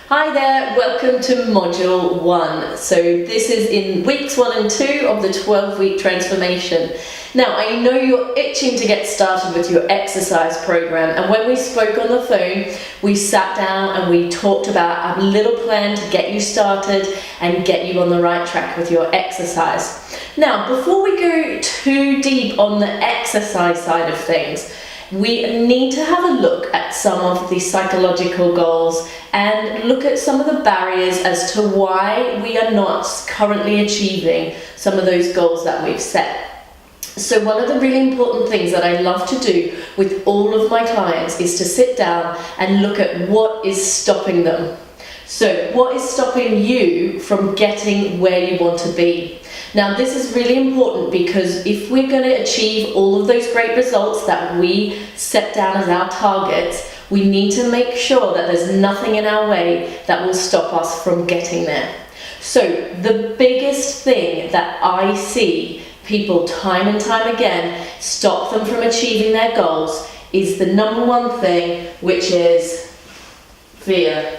Hi there, welcome to Module 1. So this is in weeks 1 and 2 of the 12-week transformation. Now, I know you're itching to get started with your exercise program, and when we spoke on the phone, we sat down and we talked about a little plan to get you started and get you on the right track with your exercise. Now, before we go too deep on the exercise side of things, we need to have a look at some of the psychological goals and look at some of the barriers as to why we are not currently achieving some of those goals that we've set. So one of the really important things that I love to do with all of my clients is to sit down and look at what is stopping them. So what is stopping you from getting where you want to be? Now, this is really important because if we're going to achieve all of those great results that we set down as our targets, we need to make sure that there's nothing in our way that will stop us from getting there. So the biggest thing that I see people time and time again stop them from achieving their goals is the number one thing, which is fear.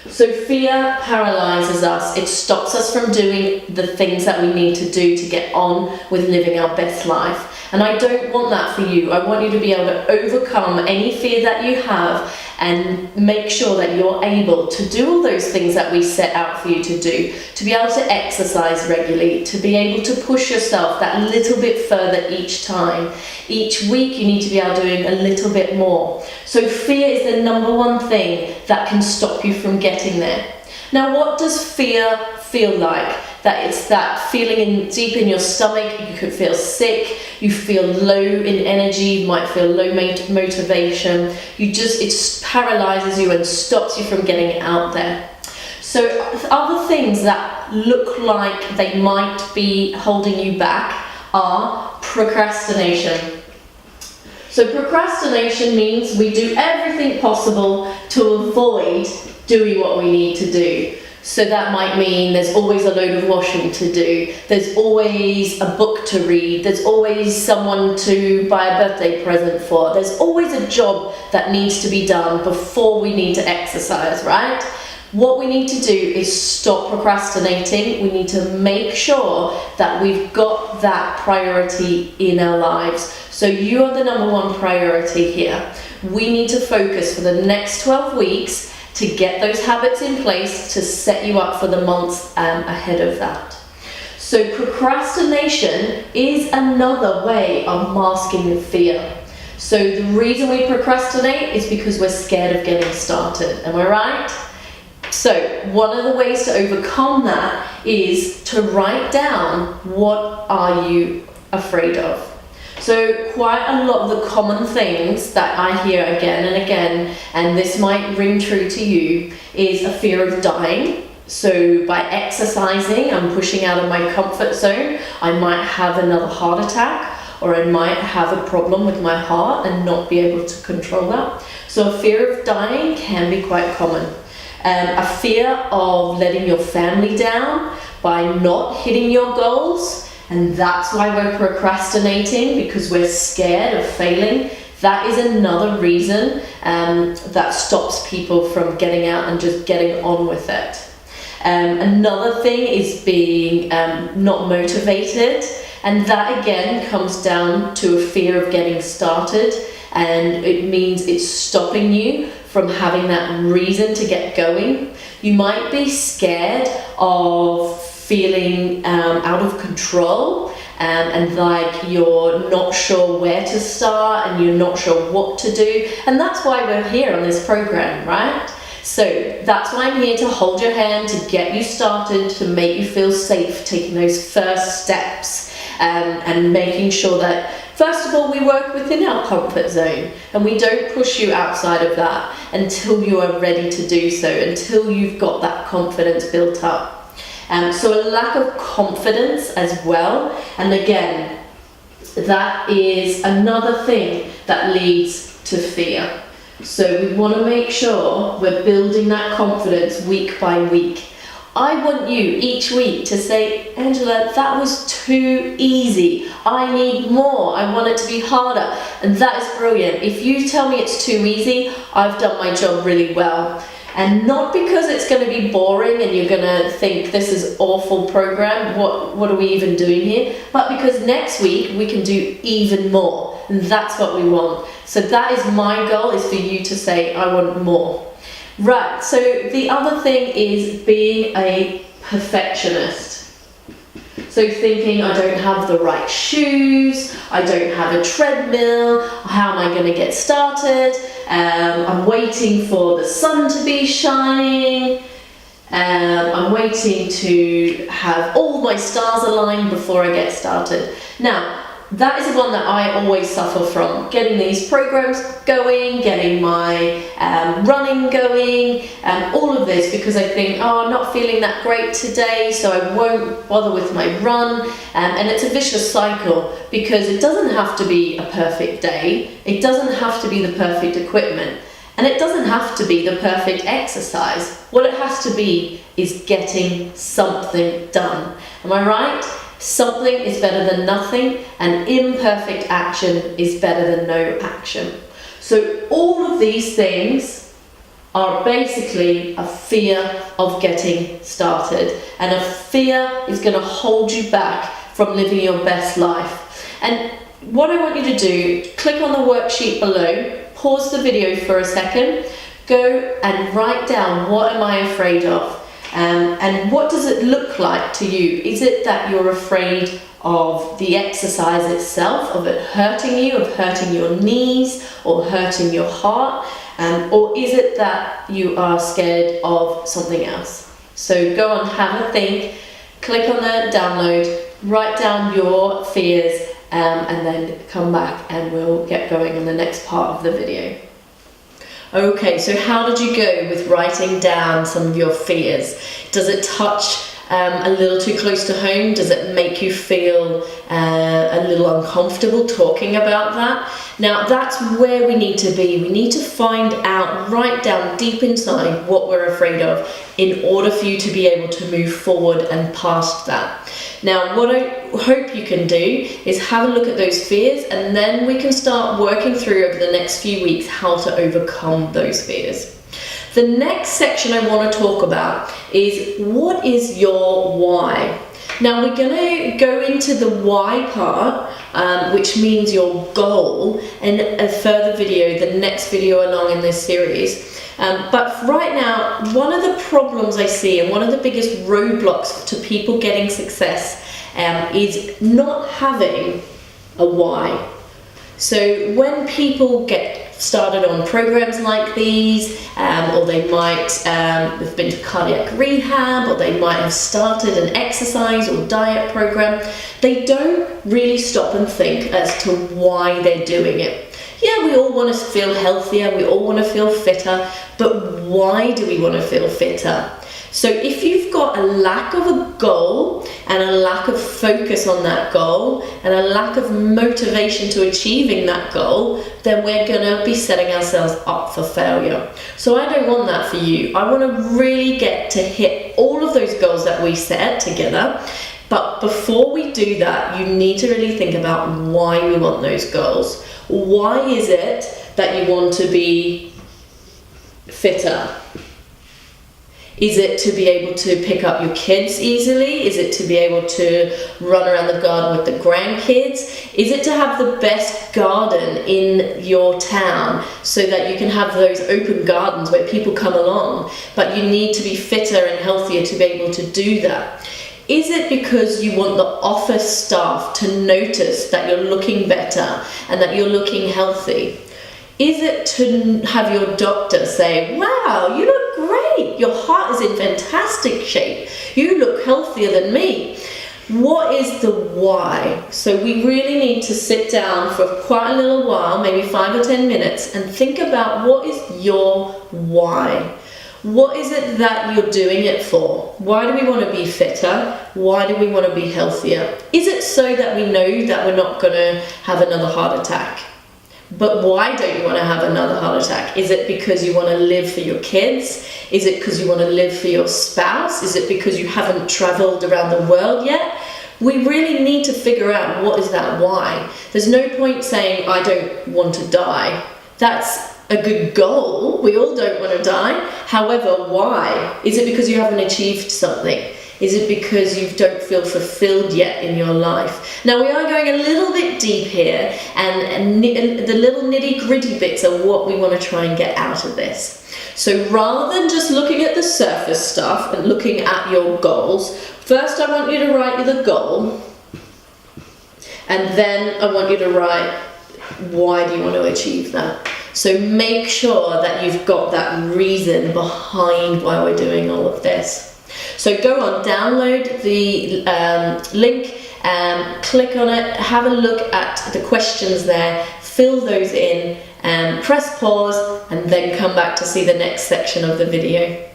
So fear paralyzes us. It stops us from doing the things that we need to do to get on with living our best life. And I don't want that for you. I want you to be able to overcome any fear that you have and make sure that you're able to do all those things that we set out for you to do, to be able to exercise regularly, to be able to push yourself that little bit further each time. Each week you need to be able doing a little bit more. So fear is the number one thing that can stop you from getting there. Now, what does fear feel like? That it's that feeling deep in your stomach. You could feel sick, you feel low in energy, you might feel low motivation. It paralyzes you and stops you from getting out there. So other things that look like they might be holding you back are procrastination. So procrastination means we do everything possible to avoid doing what we need to do. So that might mean there's always a load of washing to do, there's always a book to read, there's always someone to buy a birthday present for, there's always a job that needs to be done before we need to exercise, right? What we need to do is stop procrastinating. We need to make sure that we've got that priority in our lives. So you are the number one priority here. We need to focus for the next 12 weeks to get those habits in place to set you up for the months ahead of that. So procrastination is another way of masking the fear. So the reason we procrastinate is because we're scared of getting started. Am I right? So one of the ways to overcome that is to write down what are you afraid of. So quite a lot of the common things that I hear again and again, and this might ring true to you, is a fear of dying. So by exercising, I'm pushing out of my comfort zone. I might have another heart attack, or I might have a problem with my heart and not be able to control that. So a fear of dying can be quite common. A fear of letting your family down by not hitting your goals. And that's why we're procrastinating, because we're scared of failing. That is another reason that stops people from getting out and just getting on with it. Another thing is being not motivated, and that again comes down to a fear of getting started, and it means it's stopping you from having that reason to get going. You might be scared of feeling out of control and like you're not sure where to start and you're not sure what to do, and that's why we're here on this program, right? So that's why I'm here to hold your hand, to get you started, to make you feel safe taking those first steps, and making sure that first of all we work within our comfort zone and we don't push you outside of that until you are ready to do so, until you've got that confidence built up. So a lack of confidence as well, and again, that is another thing that leads to fear. So we want to make sure we're building that confidence week by week. I want you each week to say, Angela, that was too easy. I need more. I want it to be harder. And that is brilliant. If you tell me it's too easy, I've done my job really well. And not because it's going to be boring and you're going to think this is awful program, what are we even doing here? But because next week we can do even more, and that's what we want. So that is my goal, is for you to say, I want more. Right, so the other thing is being a perfectionist. So thinking, I don't have the right shoes, I don't have a treadmill, how am I going to get started? I'm waiting for the sun to be shining, I'm waiting to have all my stars aligned before I get started. Now, that is the one that I always suffer from, getting these programs going, getting my running going, all of this, because I think, oh, I'm not feeling that great today, so I won't bother with my run, and it's a vicious cycle, because it doesn't have to be a perfect day, it doesn't have to be the perfect equipment, and it doesn't have to be the perfect exercise. What it has to be is getting something done. Am I right? Something is better than nothing, and imperfect action is better than no action. So all of these things are basically a fear of getting started, and a fear is going to hold you back from living your best life. And what I want you to do, click on the worksheet below, pause the video for a second, go and write down, what am I afraid of? And what does it look like to you? Is it that you're afraid of the exercise itself, of it hurting you, of hurting your knees or hurting your heart? Or is it that you are scared of something else? So go on, have a think, click on the download, write down your fears, and then come back and we'll get going on the next part of the video. Okay, so how did you go with writing down some of your fears? Does it touch a little too close to home? Does it make you feel a little uncomfortable talking about that? Now, that's where we need to be. We need to find out, write down deep inside what we're afraid of in order for you to be able to move forward and past that. Now, what I hope you can do is have a look at those fears, and then we can start working through over the next few weeks how to overcome those fears. The next section I want to talk about is, what is your why? Now we're going to go into the why part, which means your goal, in a further video, the next video along in this series. But right now, one of the problems I see, and one of the biggest roadblocks to people getting success, is not having a why. So when people get started on programs like these, or they might have been to cardiac rehab, or they might have started an exercise or diet program, they don't really stop and think as to why they're doing it. Yeah, we all want to feel healthier, we all want to feel fitter, but why do we want to feel fitter? So if you've got a lack of a goal and a lack of focus on that goal and a lack of motivation to achieving that goal, then we're going to be setting ourselves up for failure. So I don't want that for you. I want to really get to hit all of those goals that we set together. But before we do that, you need to really think about why we want those goals. Why is it that you want to be fitter? Is it to be able to pick up your kids easily? Is it to be able to run around the garden with the grandkids? Is it to have the best garden in your town so that you can have those open gardens where people come along, but you need to be fitter and healthier to be able to do that? Is it because you want the office staff to notice that you're looking better and that you're looking healthy? Is it to have your doctor say, wow, you look great, your heart is in fantastic shape, you look healthier than me? What is the why? So we really need to sit down for quite a little while, maybe 5 or 10 minutes, and think about, what is your why? What is it that you're doing it for? Why do we want to be fitter? Why do we want to be healthier? Is it so that we know that we're not going to have another heart attack? But why don't you want to have another heart attack? Is it because you want to live for your kids? Is it because you want to live for your spouse? Is it because you haven't traveled around the world yet? We really need to figure out, what is that why? There's no point saying, I don't want to die. That's a good goal. We all don't want to die. However, why? Is it because you haven't achieved something? Is it because you don't feel fulfilled yet in your life? Now, we are going a little bit deep here, and the little nitty-gritty bits are what we want to try and get out of this. So rather than just looking at the surface stuff and looking at your goals, first I want you to write the goal, and then I want you to write why do you want to achieve that. So make sure that you've got that reason behind why we're doing all of this. So go on, download the link, click on it, have a look at the questions there, fill those in, and press pause, and then come back to see the next section of the video.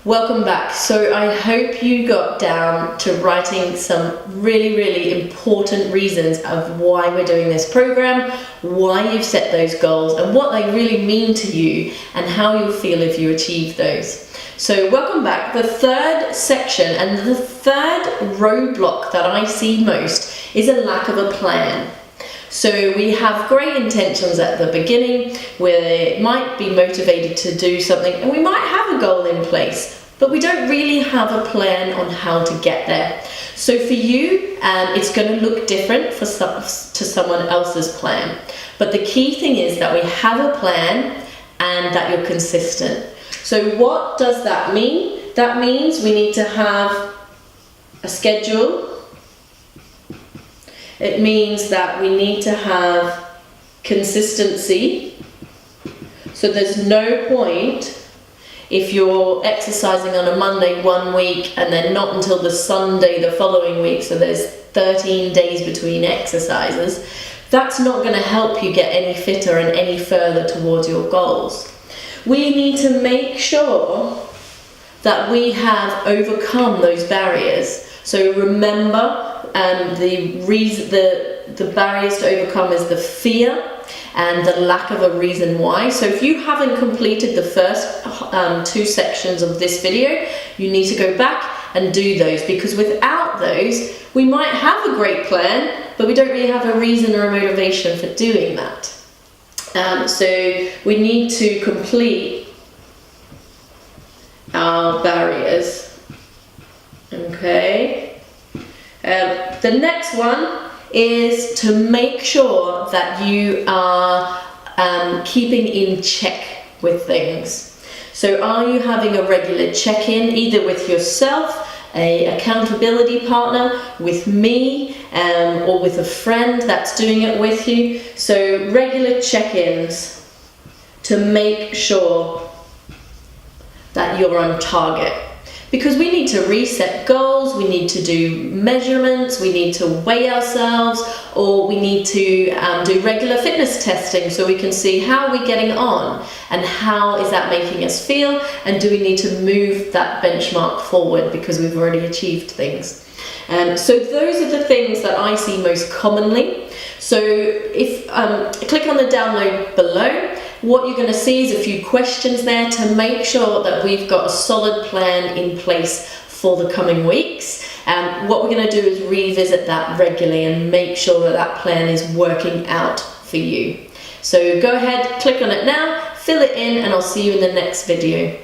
Welcome back. So I hope you got down to writing some really, really important reasons of why we're doing this program, why you've set those goals, and what they really mean to you, and how you'll feel if you achieve those. So welcome back. The third section and the third roadblock that I see most is a lack of a plan. So we have great intentions at the beginning, we might be motivated to do something, and we might have a goal in place, but we don't really have a plan on how to get there. So for you, it's going to look different to someone else's plan. But the key thing is that we have a plan and that you're consistent. So what does that mean? That means we need to have a schedule. It means that we need to have consistency. So there's no point if you're exercising on a Monday one week and then not until the Sunday the following week, so there's 13 days between exercises. That's not going to help you get any fitter and any further towards your goals. We need to make sure that we have overcome those barriers. So remember, the barriers to overcome is the fear and the lack of a reason why. So if you haven't completed the first two sections of this video, you need to go back and do those, because without those, we might have a great plan, but we don't really have a reason or a motivation for doing that. So we need to complete our barriers. Okay. The next one is to make sure that you are keeping in check with things. So are you having a regular check-in, either with yourself, an accountability partner, with me, or with a friend that's doing it with you? So regular check-ins to make sure that you're on target. Because we need to reset goals, we need to do measurements, we need to weigh ourselves, or we need to do regular fitness testing so we can see how we're getting on and how is that making us feel, and do we need to move that benchmark forward because we've already achieved things. So those are the things that I see most commonly. So if click on the download below, what you're going to see is a few questions there to make sure that we've got a solid plan in place for the coming weeks. What we're going to do is revisit that regularly and make sure that that plan is working out for you. So go ahead, click on it now, fill it in, and I'll see you in the next video.